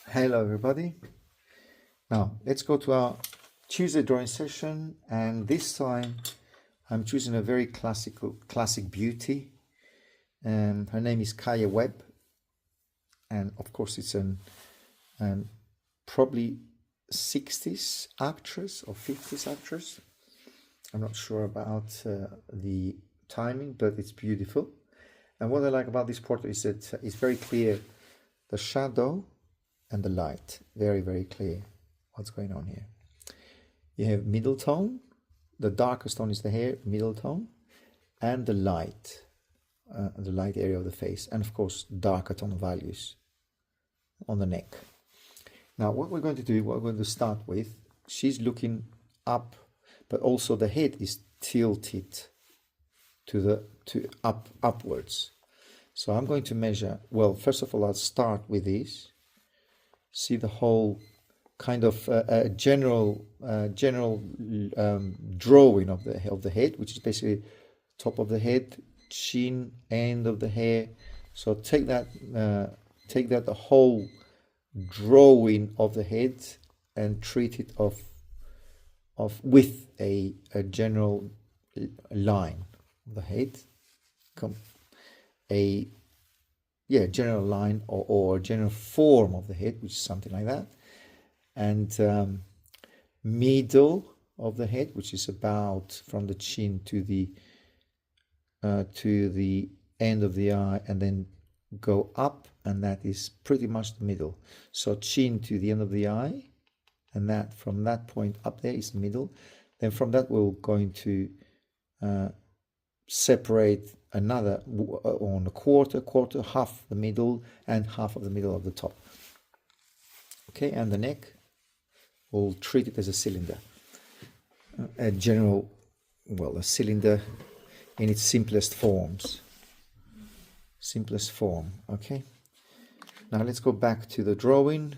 Hello everybody. Now let's go to our Tuesday drawing session, and this time I'm choosing a very classic beauty. Her name is Kaye Webb, and of course it's an probably 60s actress or 50s actress. I'm not sure about the timing, but it's beautiful. And what I like about this portrait is that it's very clear, the shadow and the light, very clear what's going on here. You have middle tone, the darkest tone is the hair, middle tone, and the light area of the face, and of course darker tone values on the neck. Now what we're going to start with, she's looking up, but also the head is tilted upwards. So I'm going to measure, well, first of all I'll start with this. See the whole kind of general drawing of the head, which is basically top of the head, chin, end of the hair. So take that the whole drawing of the head and treat it with a general line of the head, general line or general form of the head, which is something like that, and middle of the head, which is about from the chin to the end of the eye, and then go up, and that is pretty much the middle. So chin to the end of the eye, and that from that point up there is middle. Then from that we're going to separate another on a quarter, half the middle and half of the middle of the top. Okay, and the neck, we'll treat it as a cylinder, a cylinder in its simplest form. Okay, now let's go back to the drawing,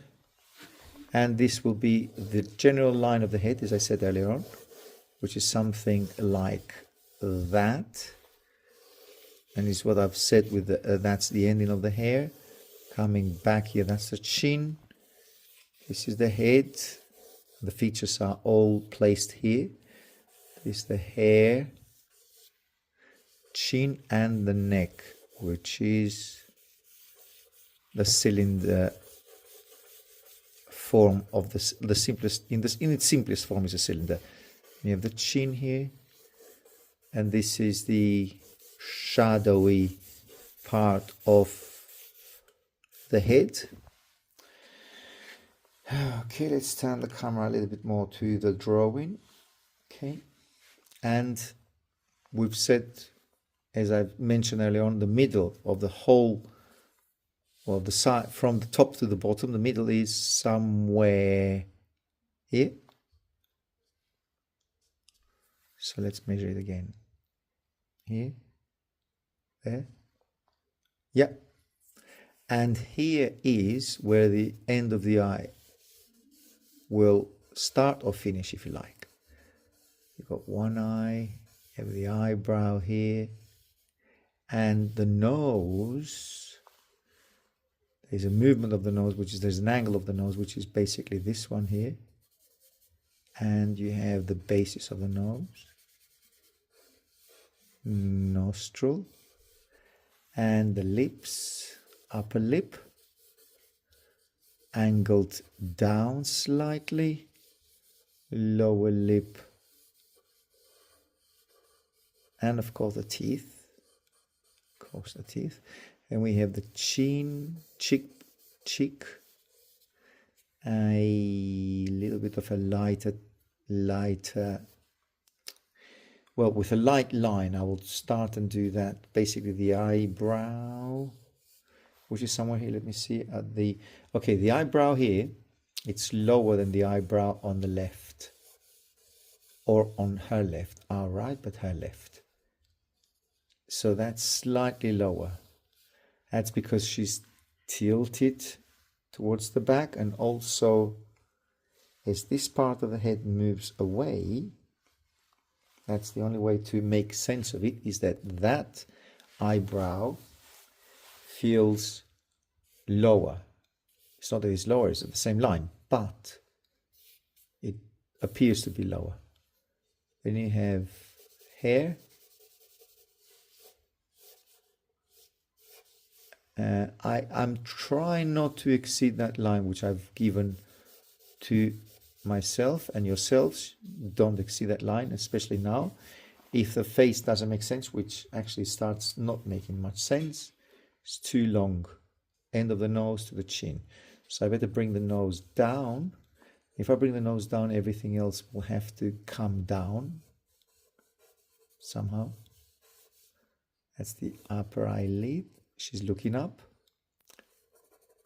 and this will be the general line of the head, as I said earlier on, which is something like that, and is what I've said with that's the ending of the hair coming back here. That's the chin. This is the head. The features are all placed here. This is the hair, chin, and the neck, which is the cylinder form of the simplest in its simplest form is a cylinder. You have the chin here, and this is the shadowy part of the head. Okay, let's turn the camera a little bit more to the drawing. Okay, and we've said, as I've mentioned earlier on, the middle of the whole, well, the side from the top to the bottom, the middle is somewhere here. So let's measure it again. Here, there, yeah, and here is where the end of the eye will start or finish, if you like. You've got one eye, you have the eyebrow here, and the nose. There's a movement of the nose, there's an angle of the nose, which is basically this one here, and you have the basis of the nose, nostril, and the lips, upper lip, angled down slightly, lower lip, and of course the teeth. And we have the chin, cheek, a little bit of a lighter, well, with a light line. I will start and do that. Basically the eyebrow, which is somewhere here. Let me see at the eyebrow here, it's lower than the eyebrow on the left, or on her left, our right, but her left. So that's slightly lower. That's because she's tilted towards the back, and also as this part of the head moves away, that's the only way to make sense of it, is that eyebrow feels lower It's not that it's lower, it's at the same line, but it appears to be lower. Then you have hair. I'm trying not to exceed that line which I've given to myself and yourselves. Don't exceed that line, especially now. If the face doesn't make sense, which actually starts not making much sense, it's too long. End of the nose to the chin. So I better bring the nose down. If I bring the nose down, everything else will have to come down somehow. That's the upper eyelid. She's looking up.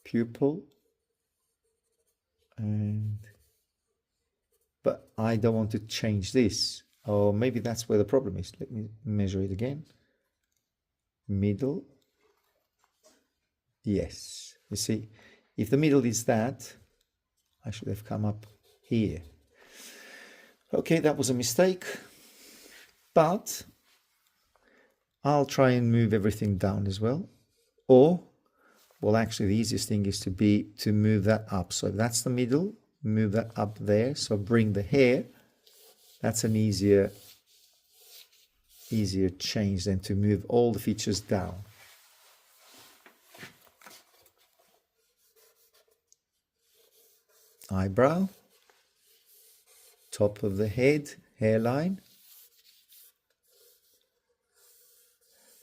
Pupil. But I don't want to change this. Or maybe that's where the problem is. Let me measure it again. Middle. Yes. You see, if the middle is that, I should have come up here. Okay, that was a mistake. But I'll try and move everything down as well. Or, well, actually the easiest thing is to move that up. So if that's the middle, move that up there. So bring the hair. That's an easier change than to move all the features down. Eyebrow. Top of the head, hairline.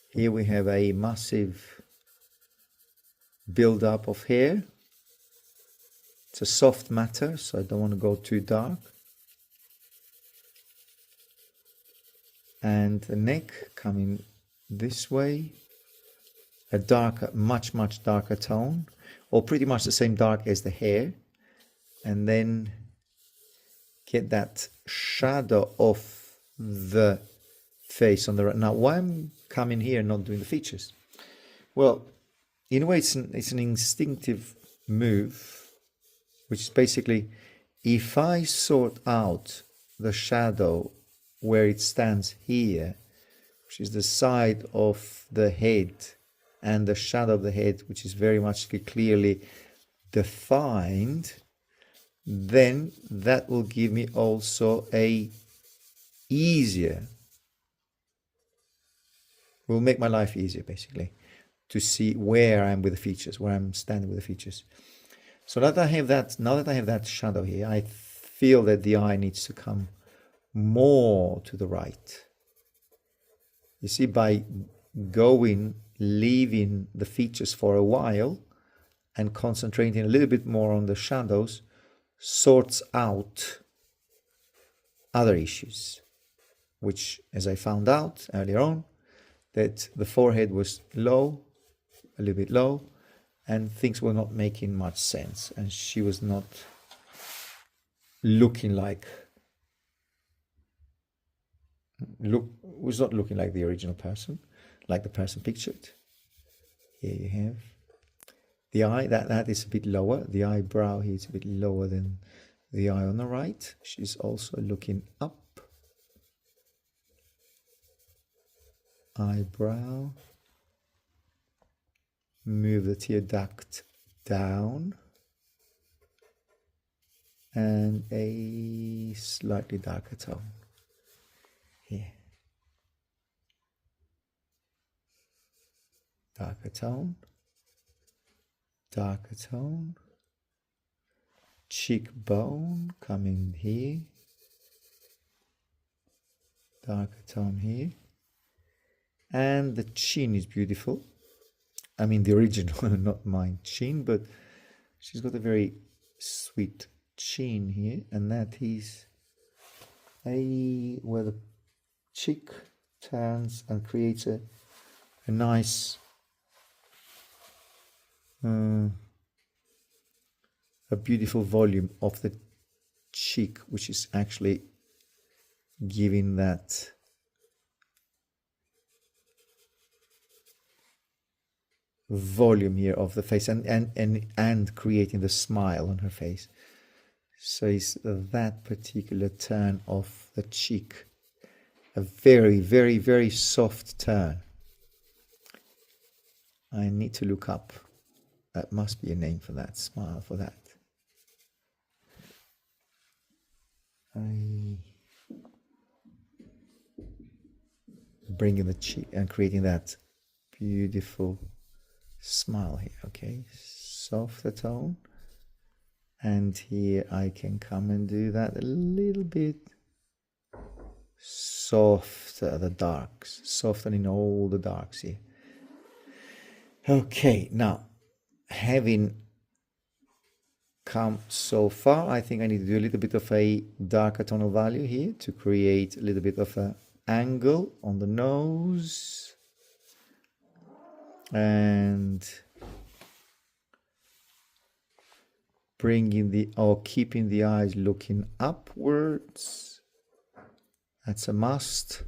Here we have a massive build-up of hair. It's a soft matter, so I don't want to go too dark. And the neck coming this way. A darker, much darker tone, or pretty much the same dark as the hair. And then get that shadow of the face on the right. Now, why I'm coming here and not doing the features? Well, in a way, it's an instinctive move, which is basically, if I sort out the shadow where it stands here, which is the side of the head, and the shadow of the head, which is very much clearly defined, then that will give me also will make my life easier, basically, to see where I am with the features, where I'm standing with the features. So now that I have that shadow here, I feel that the eye needs to come more to the right. You see, by leaving the features for a while and concentrating a little bit more on the shadows, sorts out other issues, which, as I found out earlier on, that the forehead was low, a little bit low, and things were not making much sense, and she was not looking like the original person, like the person pictured. Here you have the eye, that is a bit lower. The eyebrow here is a bit lower than the eye on the right. She's also looking up. Eyebrow. Move the tear duct down. And a slightly darker tone here. Darker tone. Darker tone. Cheekbone coming here. Darker tone here. And the chin is beautiful. I mean the original, not my chin, but she's got a very sweet chin here, and that is where the cheek turns and creates a nice a beautiful volume of the cheek, which is actually giving that volume here of the face and creating the smile on her face. So it's that particular turn of the cheek, a very, very, very soft turn. I need to look up That must be a name for that, smile for that. I bringing the cheek and creating that beautiful smile here. Okay, softer tone, and here I can come and do that a little bit softer, the darks, softening all the darks here. Okay, now having come so far, I think I need to do a little bit of a darker tonal value here to create a little bit of an angle on the nose and bringing the, or keeping the eyes looking upwards. That's a must.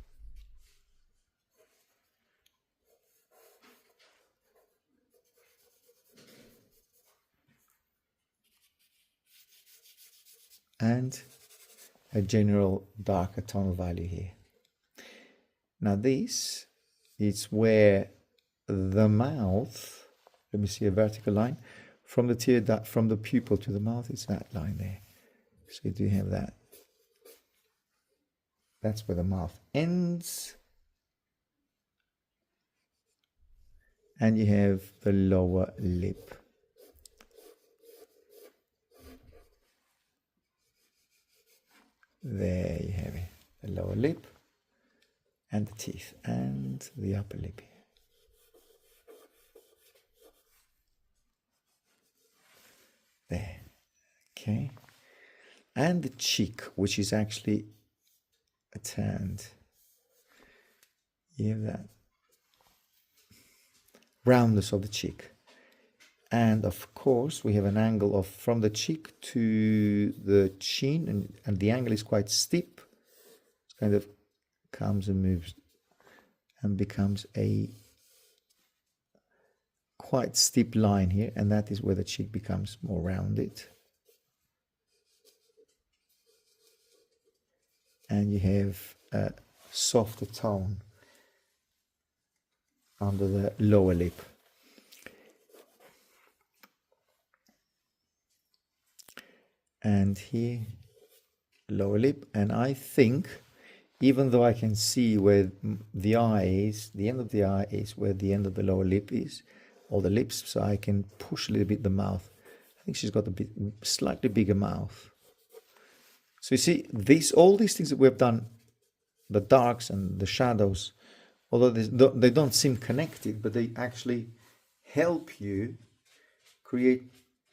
And a general darker tonal value here. Now this is where the mouth, let me see a vertical line, from the tear duct, from the pupil to the mouth, it's that line there. So you do have that. That's where the mouth ends. And you have the lower lip. There you have it, the lower lip and the teeth and the upper lip here. There, okay. And the cheek, which is actually a turned. You have that roundness of the cheek. And of course, we have an angle of from the cheek to the chin, and the angle is quite steep. It kind of comes and moves and becomes a quite steep line here, and that is where the cheek becomes more rounded. And you have a softer tone under the lower lip. And here, lower lip, and I think, even though I can see where the eye is, the end of the eye is where the end of the lower lip is, or the lips, so I can push a little bit the mouth. I think she's got a bit slightly bigger mouth. So you see, all these things that we've done, the darks and the shadows, although they don't seem connected, but they actually help you create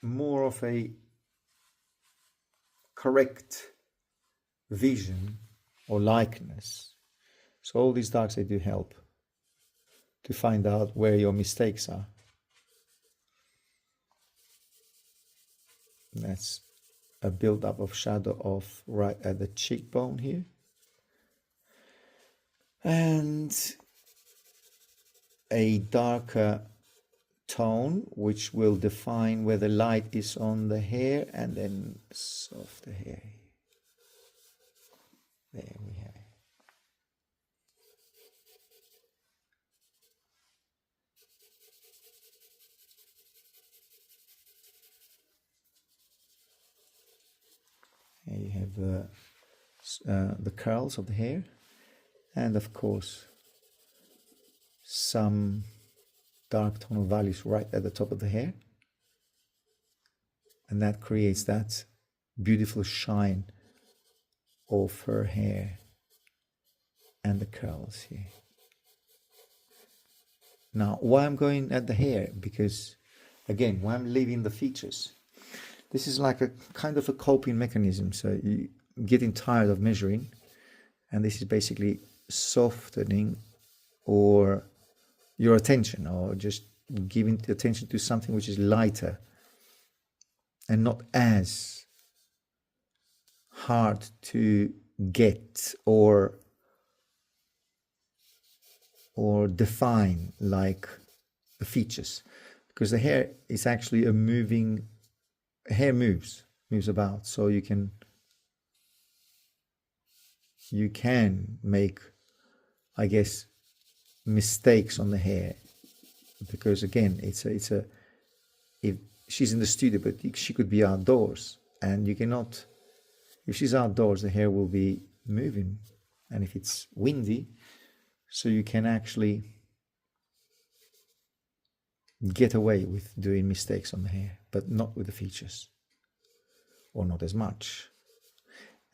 more of a correct vision or likeness. So all these darks, they do help to find out where your mistakes are. That's a build-up of shadow of right at the cheekbone here. And a darker tone which will define where the light is on the hair, and then softer hair. There we have it. Here you have the curls of the hair, and of course some dark tonal values right at the top of the hair, and that creates that beautiful shine of her hair and the curls here. Now, why I'm going at the hair? Because again, why I'm leaving the features. This is like a kind of a coping mechanism. So you're getting tired of measuring, and this is basically softening or your attention, or just giving attention to something which is lighter and not as hard to get or define like the features, because the hair is actually a moving, hair moves about, so you can make, I guess, mistakes on the hair, because again it's if she's in the studio, but she could be outdoors, and you cannot, if she's outdoors, the hair will be moving, and if it's windy, so you can actually get away with doing mistakes on the hair, but not with the features, or not as much.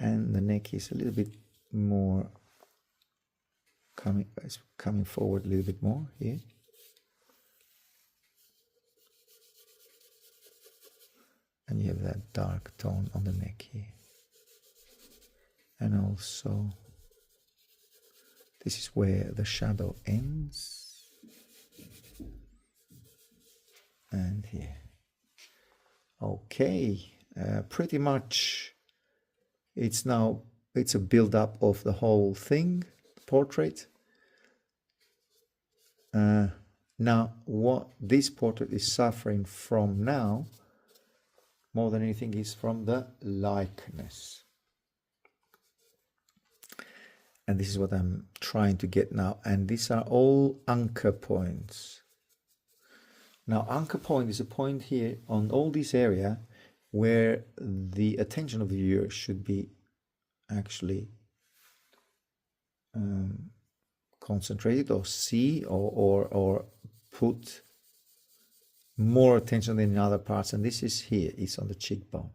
And the neck is a little bit more coming forward a little bit more here. And you have that dark tone on the neck here. And also, this is where the shadow ends. And here. Okay, pretty much it's a build-up of the whole thing, the portrait. Now, what this portrait is suffering from now, more than anything, is from the likeness. And this is what I'm trying to get now. And these are all anchor points. Now, anchor point is a point here on all this area where the attention of the viewer should be actually concentrated, or see, or put more attention than in other parts. And this is here, it's on the cheekbone.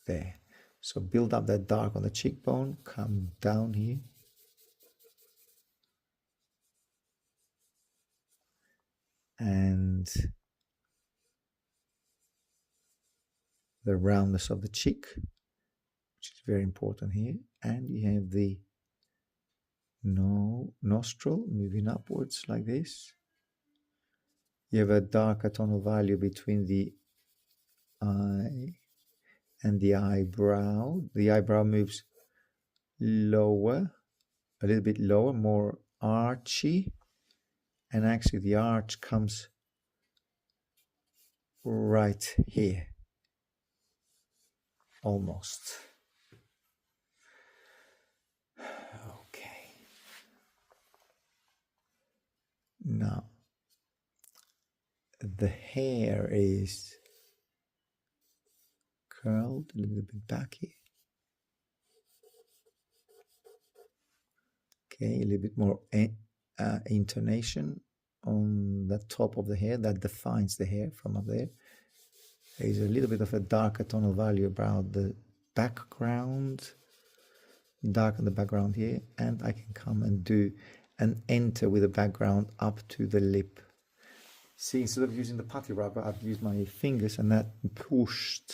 There. So build up that dark on the cheekbone, come down here. And the roundness of the cheek, which is very important here. And you have the nostril moving upwards like this. You have a darker tonal value between the eye and the eyebrow. The eyebrow moves lower, a little bit lower, more archy. And actually the arch comes right here, almost. Okay. Now, the hair is curled a little bit back here. Okay, a little bit more intonation on the top of the hair that defines the hair from up there. There is a little bit of a darker tonal value about the background, darken the background here, and I can come and do an enter with the background up to the lip. See, instead of using the putty rubber, I've used my fingers, and that pushed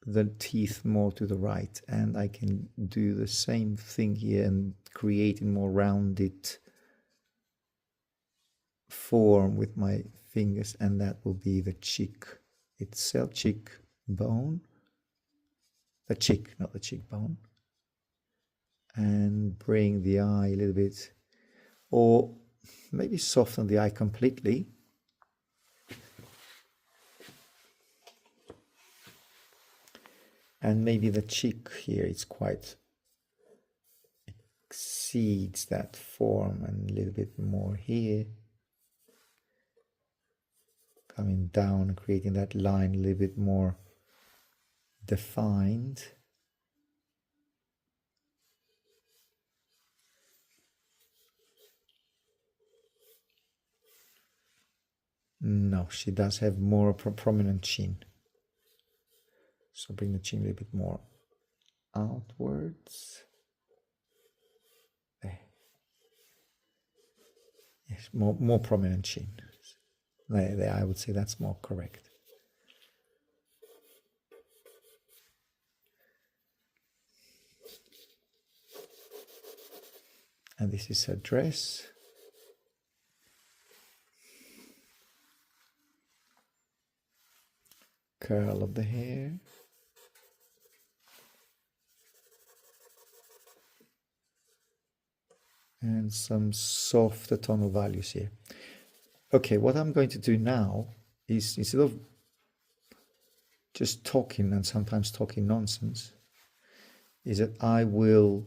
the teeth more to the right, and I can do the same thing here and create a more rounded form with my fingers, and that will be the cheek itself, cheek bone, the cheek, not the cheekbone, and bring the eye a little bit, or maybe soften the eye completely. And maybe the cheek here, it's quite exceeds that form, and a little bit more here. Coming down, creating that line a little bit more defined. No, she does have more prominent chin. So bring the chin a little bit more outwards. There. Yes, more prominent chin. There, I would say that's more correct. And this is her dress. Curl of the hair. And some softer tonal values here. Okay, what I'm going to do now is, instead of just talking and sometimes talking nonsense, is that I will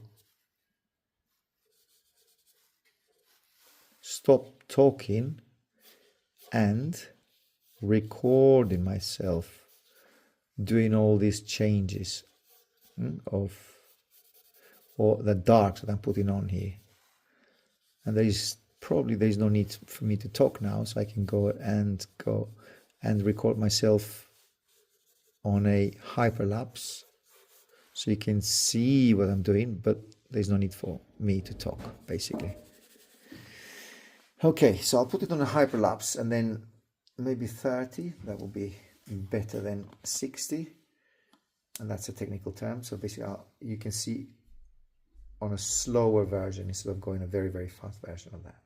stop talking and recording myself doing all these changes of or the dark that I'm putting on here. And there's no need for me to talk now, so I can go and record myself on a hyperlapse so you can see what I'm doing, but there's no need for me to talk, basically. Okay, so I'll put it on a hyperlapse, and then maybe 30, that will be better than 60, and that's a technical term. So basically you can see on a slower version instead of going a very, very fast version of that.